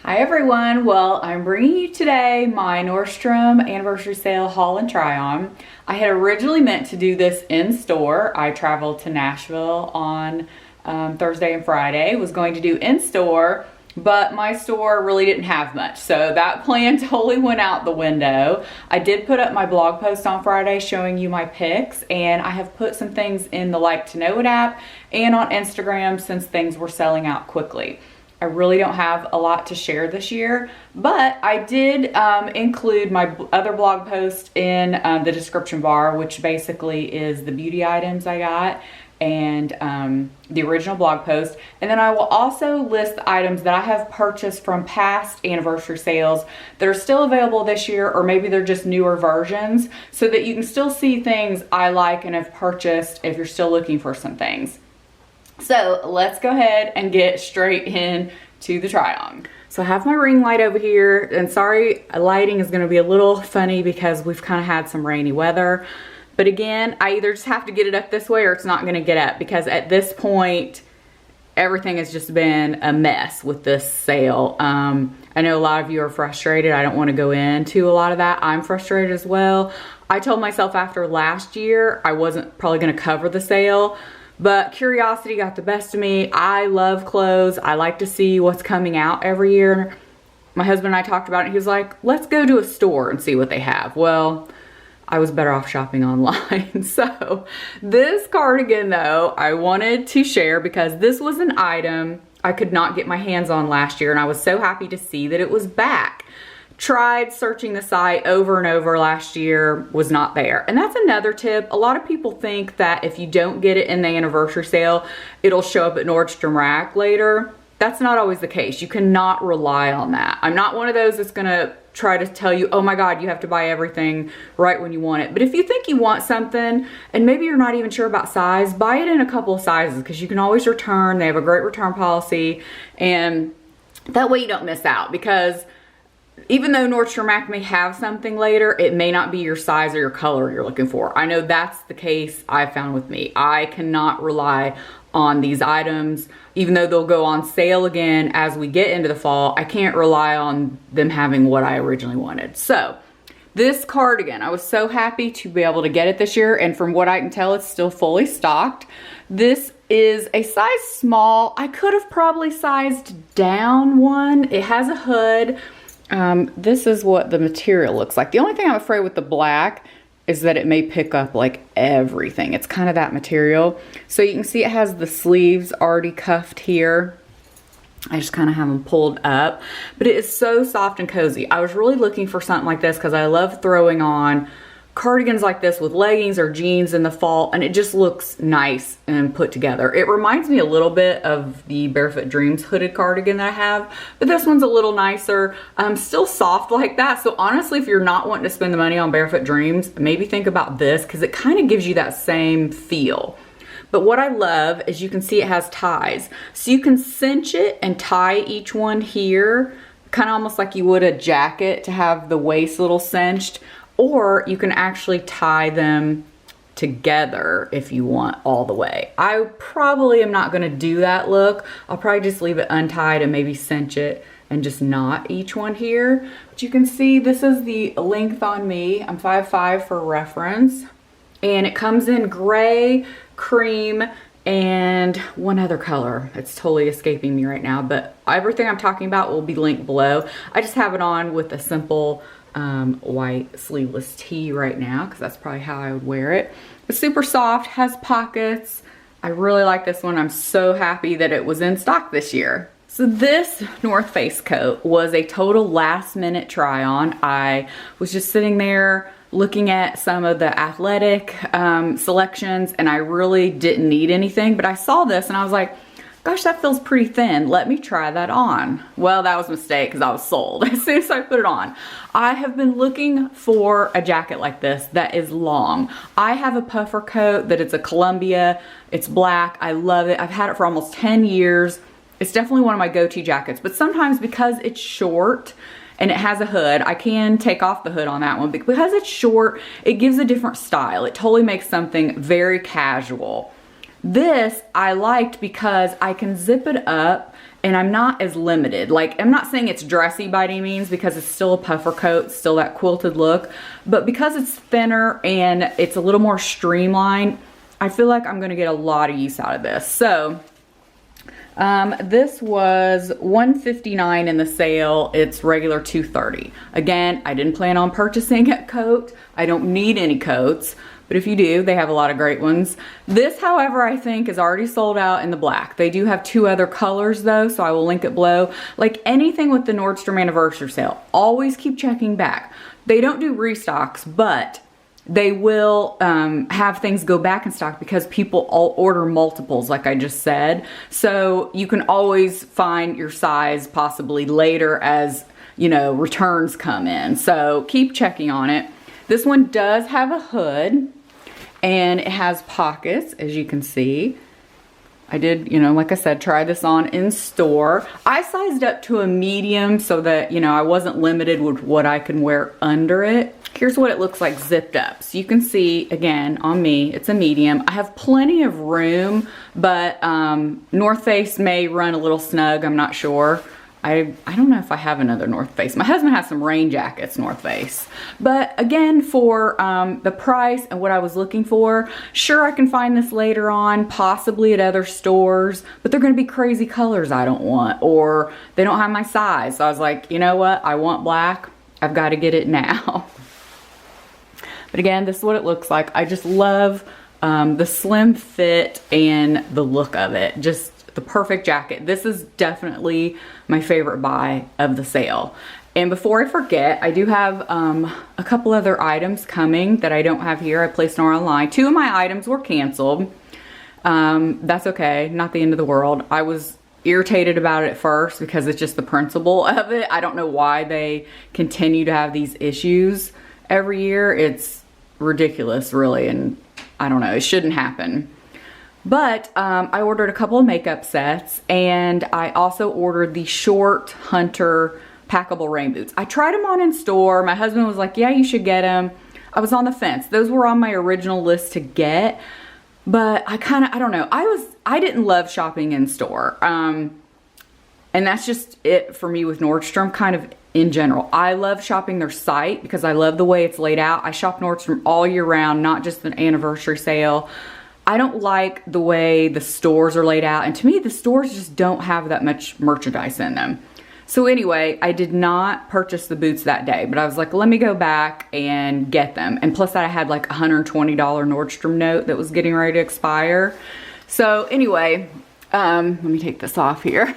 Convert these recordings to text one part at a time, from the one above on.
Hi everyone, well I'm bringing you today my Nordstrom anniversary sale haul and try on. I had originally meant to do this in store. I traveled to Nashville on Thursday and Friday, was going to do in store, but my store really didn't have much, so that plan totally went out the window. I did put up my blog post on Friday showing you my picks, and I have put some things in the Like to Know It app and on Instagram since things were selling out quickly. I really don't have a lot to share this year, but I did include my other blog post in the description bar, which basically is the beauty items I got and the original blog post. And then I will also list the items that I have purchased from past anniversary sales that are still available this year, or maybe they're just newer versions, so that you can still see things I like and have purchased if you're still looking for some things. So let's go ahead and get straight into the try on. So I have my ring light over here, and sorry, lighting is gonna be a little funny because we've kind of had some rainy weather. But again, I either just have to get it up this way or it's not gonna get up, because at this point, everything has just been a mess with this sale. I know a lot of you are frustrated. I don't wanna go into a lot of that. I'm frustrated as well. I told myself after last year, I wasn't probably gonna cover the sale, but curiosity got the best of me. I love clothes. I like to see what's coming out every year. My husband and I talked about it. He was like, let's go to a store and see what they have. Well, I was better off shopping online. So this cardigan though, I wanted to share because this was an item I could not get my hands on last year, and I was so happy to see that it was back. Tried searching the site over and over last year, was not there. And that's another tip. A lot of people think that if you don't get it in the anniversary sale, it'll show up at Nordstrom Rack later. That's not always the case. You cannot rely on that. I'm not one of those that's gonna try to tell you, oh my God, you have to buy everything right when you want it. But if you think you want something and maybe you're not even sure about size, buy it in a couple of sizes, because you can always return. They have a great return policy, and that way you don't miss out, because even though Nordstrom Rack may have something later, it may not be your size or your color you're looking for. I know that's the case I found with me. I cannot rely on these items. Even though they'll go on sale again as we get into the fall, I can't rely on them having what I originally wanted. So this cardigan, I was so happy to be able to get it this year, and from what I can tell, it's still fully stocked. This is a size small. I could have probably sized down one. It has a hood. This is what the material looks like. The only thing I'm afraid with the black is that it may pick up like everything. It's kind of that material. So you can see it has the sleeves already cuffed here. I just kind of have them pulled up, but it is so soft and cozy. I was really looking for something like this because I love throwing on cardigans like this with leggings or jeans in the fall, and it just looks nice and put together. It reminds me a little bit of the Barefoot Dreams hooded cardigan that I have, but this one's a little nicer. Still soft like that. So honestly, if you're not wanting to spend the money on Barefoot Dreams, maybe think about this, because it kind of gives you that same feel. But what I love is you can see it has ties. So you can cinch it and tie each one here, kind of almost like you would a jacket to have the waist a little cinched. Or you can actually tie them together if you want all the way. I probably am not gonna do that look. I'll probably just leave it untied and maybe cinch it and just knot each one here. But you can see this is the length on me. I'm 5'5" for reference. And it comes in gray, cream, and one other color. It's totally escaping me right now, but everything I'm talking about will be linked below. I just have it on with a simple white sleeveless tee right now, because that's probably how I would wear it. It's super soft, has pockets. I really like this one. I'm so happy that it was in stock this year. So this North Face coat was a total last minute try on. I was just sitting there looking at some of the athletic selections, and I really didn't need anything, but I saw this and I was like, gosh, that feels pretty thin. Let me try that on. Well, that was a mistake because I was sold as soon as I put it on. I have been looking for a jacket like this that is long. I have a puffer coat that it's a Columbia. It's black. I love it. I've had it for almost 10 years. It's definitely one of my go-to jackets, but sometimes because it's short and it has a hood, I can take off the hood on that one. Because it's short, it gives a different style. It totally makes something very casual. This I liked because I can zip it up and I'm not as limited. Like, I'm not saying it's dressy by any means because it's still a puffer coat, still that quilted look, but because it's thinner and it's a little more streamlined, I feel like I'm gonna get a lot of use out of this. So, this was $159 in the sale. It's regular $230. Again, I didn't plan on purchasing a coat. I don't need any coats, but if you do, they have a lot of great ones. This, however, I think is already sold out in the black. They do have 2 other colors though, so I will link it below. Like anything with the Nordstrom anniversary sale, always keep checking back. They don't do restocks, but they will have things go back in stock because people all order multiples, like I just said. So you can always find your size possibly later as, you know, returns come in. So keep checking on it. This one does have a hood and it has pockets, as you can see. I did, you know, like I said, try this on in store. I sized up to a medium so that, you know, I wasn't limited with what I can wear under it. Here's what it looks like zipped up. So you can see, again, on me, it's a medium. I have plenty of room, but North Face may run a little snug, I'm not sure. I don't know if I have another North Face. My husband has some rain jackets, North Face. But again, for the price and what I was looking for, sure, I can find this later on, possibly at other stores, but they're gonna be crazy colors I don't want, or they don't have my size. So I was like, you know what? I want black. I've got to get it now. But again, this is what it looks like. I just love the slim fit and the look of it. Just the perfect jacket. This is definitely my favorite buy of the sale. And before I forget, I do have a couple other items coming that I don't have here. I placed them online. 2 of my items were canceled. That's okay, not the end of the world. I was irritated about it at first because it's just the principle of it. I don't know why they continue to have these issues every year. It's ridiculous, really, and I don't know, it shouldn't happen. But I ordered a couple of makeup sets, and I also ordered the short Hunter packable rain boots. I tried them on in store. My husband was like, yeah, you should get them. I was on the fence. Those were on my original list to get, but I don't know. I didn't love shopping in store. And that's just it for me with Nordstrom, kind of in general. I love shopping their site because I love the way it's laid out. I shop Nordstrom all year round, not just an anniversary sale. I don't like the way the stores are laid out, and to me the stores just don't have that much merchandise in them. So anyway, I did not purchase the boots that day, but I was like, let me go back and get them. And plus I had like a $120 Nordstrom note that was getting ready to expire. So anyway, let me take this off here.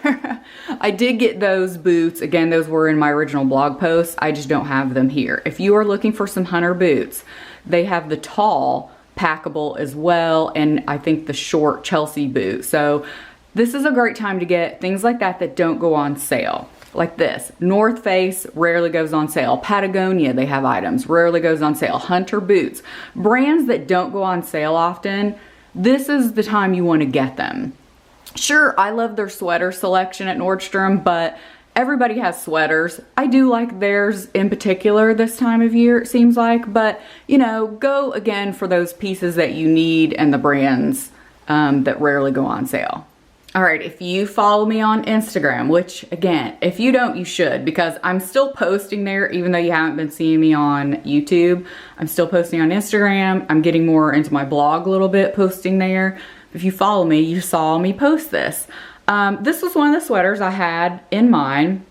I did get those boots. Again, those were in my original blog post. I just don't have them here. If you are looking for some Hunter boots, they have the tall packable as well, and I think the short Chelsea boot. So this is a great time to get things like that that don't go on sale. Like this, North Face rarely goes on sale. Patagonia, they have items, rarely goes on sale. Hunter boots, brands that don't go on sale often, this is the time you want to get them. Sure, I love their sweater selection at Nordstrom, but everybody has sweaters. I do like theirs in particular this time of year, it seems like, but you know, go again for those pieces that you need and the brands that rarely go on sale. All right, if you follow me on Instagram, which again, if you don't, you should, because I'm still posting there, even though you haven't been seeing me on YouTube. I'm still posting on Instagram. I'm getting more into my blog a little bit, posting there. If you follow me, you saw me post this. This was one of the sweaters I had in mind.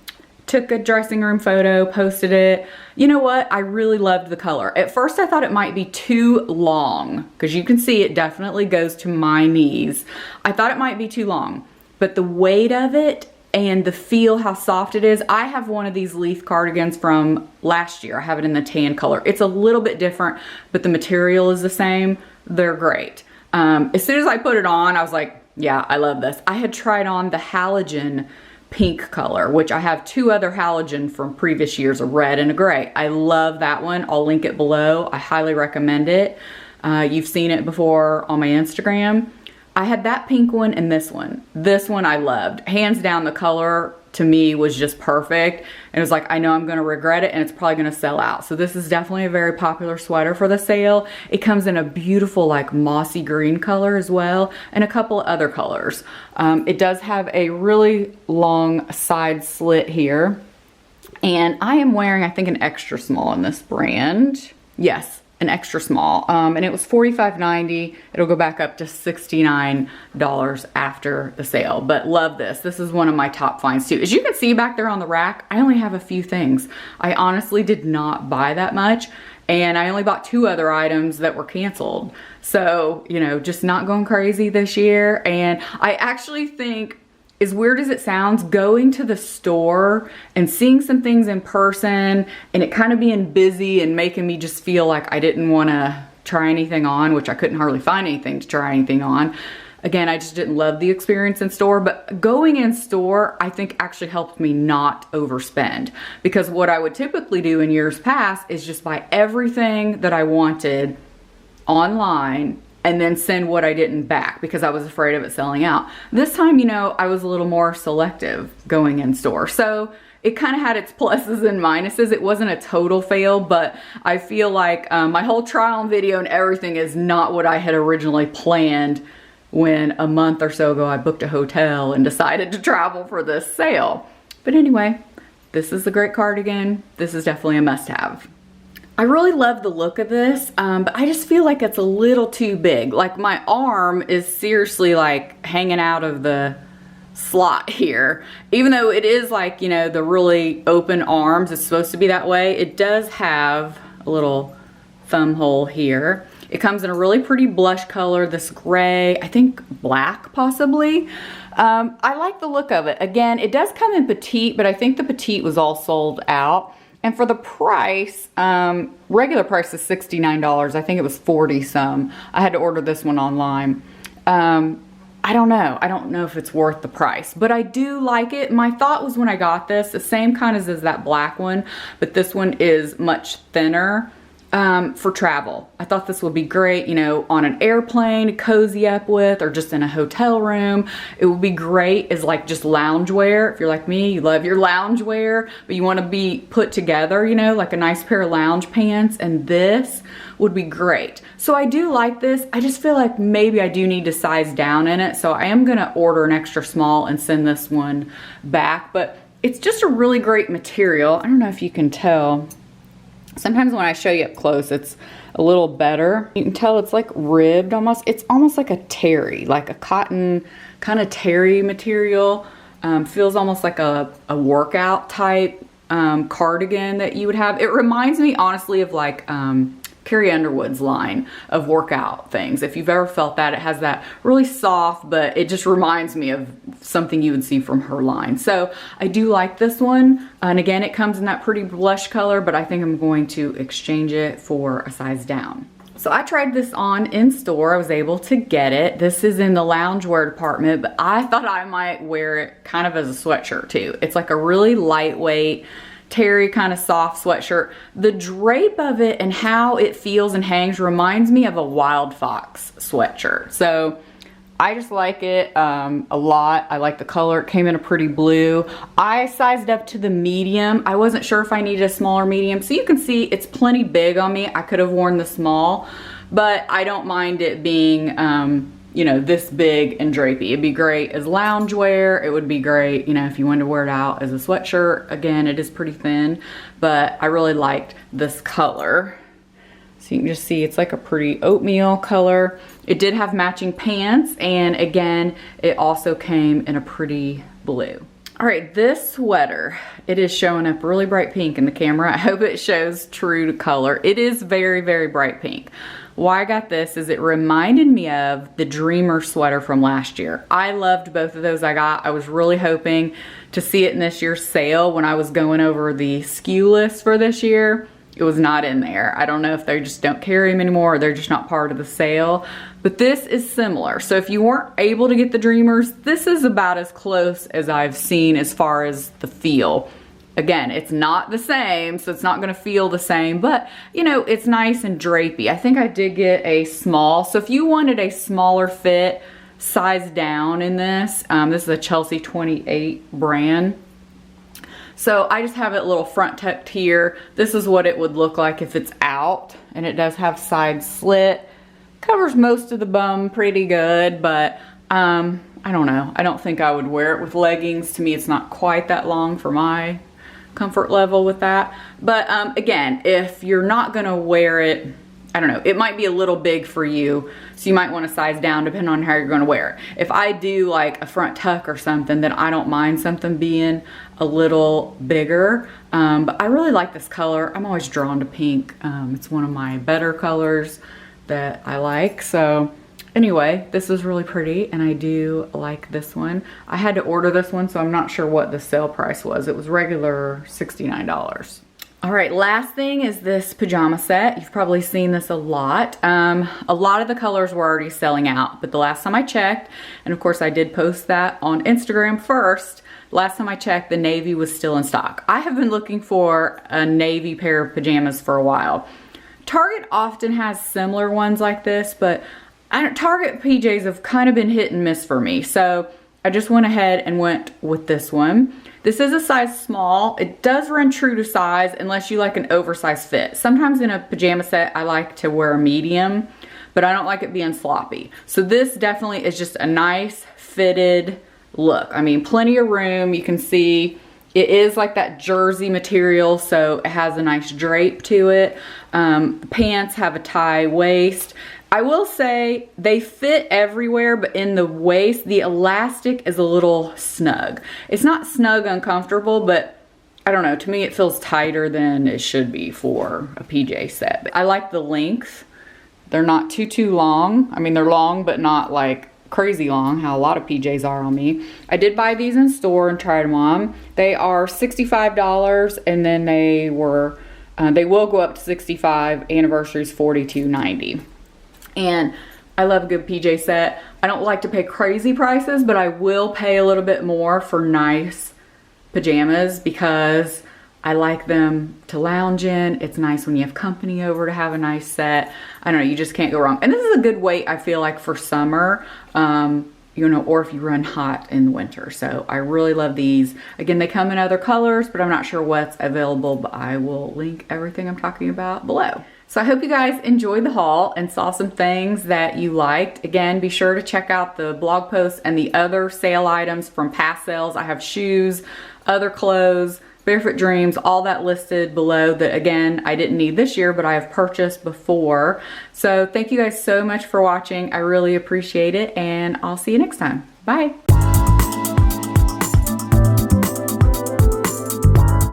Took a dressing room photo, posted it. You know what? I really loved the color. At first I thought it might be too long, because you can see it definitely goes to my knees. I thought it might be too long, but the weight of it and the feel, how soft it is. I have one of these Leaf cardigans from last year. I have it in the tan color. It's a little bit different, but the material is the same. They're great. As soon as I put it on, I was like, yeah, I love this. I had tried on the halogen pink color, which I have 2 other halogen from previous years, a red and a gray. I love that one. I'll link it below. I highly recommend it. You've seen it before on my Instagram. I had that pink one and this one. This one I loved. Hands down, the color to me was just perfect. And it was like, I know I'm gonna regret it and it's probably gonna sell out. So this is definitely a very popular sweater for the sale. It comes in a beautiful like mossy green color as well, and a couple of other colors. It does have a really long side slit here. And I am wearing, I think, an extra small in this brand. Yes, an extra small. And it was $45.90. It'll go back up to $69 after the sale. But love this. This is one of my top finds too. As you can see back there on the rack, I only have a few things. I honestly did not buy that much. And I only bought 2 other items that were canceled. So, you know, just not going crazy this year. And I actually think, as weird as it sounds, going to the store and seeing some things in person and it kind of being busy and making me just feel like I didn't want to try anything on, which I couldn't hardly find anything to try anything on. Again, I just didn't love the experience in store, but going in store, I think actually helped me not overspend, because what I would typically do in years past is just buy everything that I wanted online and then send what I didn't back because I was afraid of it selling out. This time, you know, I was a little more selective going in store. So it kind of had its pluses and minuses. It wasn't a total fail, but I feel like my whole trial on video and everything is not what I had originally planned when a month or so ago I booked a hotel and decided to travel for this sale. But anyway, this is a great cardigan. This is definitely a must-have. I really love the look of this, but I just feel like it's a little too big. Like my arm is seriously like hanging out of the slot here. Even though it is like, you know, the really open arms, it's supposed to be that way. It does have a little thumb hole here. It comes in a really pretty blush color, this gray, I think black possibly. I like the look of it. Again, it does come in petite, but I think the petite was all sold out. And for the price, regular price is $69. I think it was 40 some. I had to order this one online. I don't know. I don't know if it's worth the price, but I do like it. My thought was when I got this, the same kind as that black one, but this one is much thinner. For travel. I thought this would be great, you know, on an airplane, cozy up with, or just in a hotel room. It would be great as like just loungewear. If you're like me, you love your loungewear, but you want to be put together, you know, like a nice pair of lounge pants, and this would be great. So I do like this. I just feel like maybe I do need to size down in it. So I am going to order an extra small and send this one back, but it's just a really great material. I don't know if you can tell. Sometimes when I show you up close, it's a little better. You can tell it's like ribbed almost. It's almost like a terry, like a cotton kind of terry material. Feels almost like a workout type cardigan that you would have. It reminds me honestly of like Carrie Underwood's line of workout things. If you've ever felt that, it has that really soft, but it just reminds me of something you would see from her line. So I do like this one. And again, it comes in that pretty blush color, but I think I'm going to exchange it for a size down. So I tried this on in store. I was able to get it. This is in the loungewear department, but I thought I might wear it kind of as a sweatshirt too. It's like a really lightweight, terry kind of soft sweatshirt. The drape of it and how it feels and hangs reminds me of a Wild Fox sweatshirt. So I just like it a lot. I like the color. It came in a pretty blue. I sized up to the medium. I wasn't sure if I needed a smaller medium. So you can see it's plenty big on me. I could have worn the small, but I don't mind it being you know, this big and drapey. It'd be great as loungewear. It would be great, you know, if you wanted to wear it out as a sweatshirt. Again, it is pretty thin, but I really liked this color. So you can just see it's like a pretty oatmeal color. It did have matching pants, and again, it also came in a pretty blue. All right, this sweater, it is showing up really bright pink in the camera. I hope it shows true to color. It is very, very bright pink. Why I got this is it reminded me of the Dreamer sweater from last year. I loved both of those I got. I was really hoping to see it in this year's sale when I was going over the SKU list for this year. It was not in there. I don't know if they just don't carry them anymore or they're just not part of the sale. But this is similar. So if you weren't able to get the Dreamers, this is about as close as I've seen as far as the feel. Again, it's not the same, so it's not gonna feel the same, but you know, it's nice and drapey. I think I did get a small. So if you wanted a smaller fit, size down in this, this is a Chelsea 28 brand. So I just have it a little front tucked here. This is what it would look like if it's out, and it does have side slit. Covers most of the bum pretty good, but I don't know. I don't think I would wear it with leggings. To me, it's not quite that long for my comfort level with that. But again, if you're not gonna wear it, I don't know, it might be a little big for you, so you might want to size down depending on how you're going to wear it. If I do like a front tuck or something, then I don't mind something being a little bigger. But I really like this color. I'm always drawn to pink. It's one of my better colors that I like. So anyway, this is really pretty, and I do like this one. I had to order this one, so I'm not sure what the sale price was. It was regular $69. All right, last thing is this pajama set. You've probably seen this a lot. A lot of the colors were already selling out, but the last time I checked, and of course I did post that on Instagram first, last time I checked, the navy was still in stock. I have been looking for a navy pair of pajamas for a while. Target often has similar ones like this, but Target PJs have kind of been hit and miss for me. So I just went ahead and went with this one. This is a size small. It does run true to size unless you like an oversized fit. Sometimes in a pajama set, I like to wear a medium, but I don't like it being sloppy. So this definitely is just a nice fitted look. I mean, plenty of room. You can see it is like that jersey material, so it has a nice drape to it. The pants have a tie waist. I will say they fit everywhere, but in the waist, the elastic is a little snug. It's not snug uncomfortable, but I don't know, to me it feels tighter than it should be for a PJ set. I like the length. They're not too long. I mean, they're long, but not like crazy long, how a lot of PJs are on me. I did buy these in store and tried them on. They are $65, and then they will go up to $65. Anniversary's $42.90. And I love a good PJ set. I don't like to pay crazy prices, but I will pay a little bit more for nice pajamas because I like them to lounge in. It's nice when you have company over to have a nice set. I don't know, you just can't go wrong. And this is a good weight, I feel like, for summer, you know, or if you run hot in the winter. So I really love these. Again, they come in other colors, but I'm not sure what's available, but I will link everything I'm talking about below. So I hope you guys enjoyed the haul and saw some things that you liked. Again, be sure to check out the blog post and the other sale items from past sales. I have shoes, other clothes, Barefoot Dreams, all that listed below that, again, I didn't need this year, but I have purchased before. So thank you guys so much for watching. I really appreciate it, and I'll see you next time. Bye.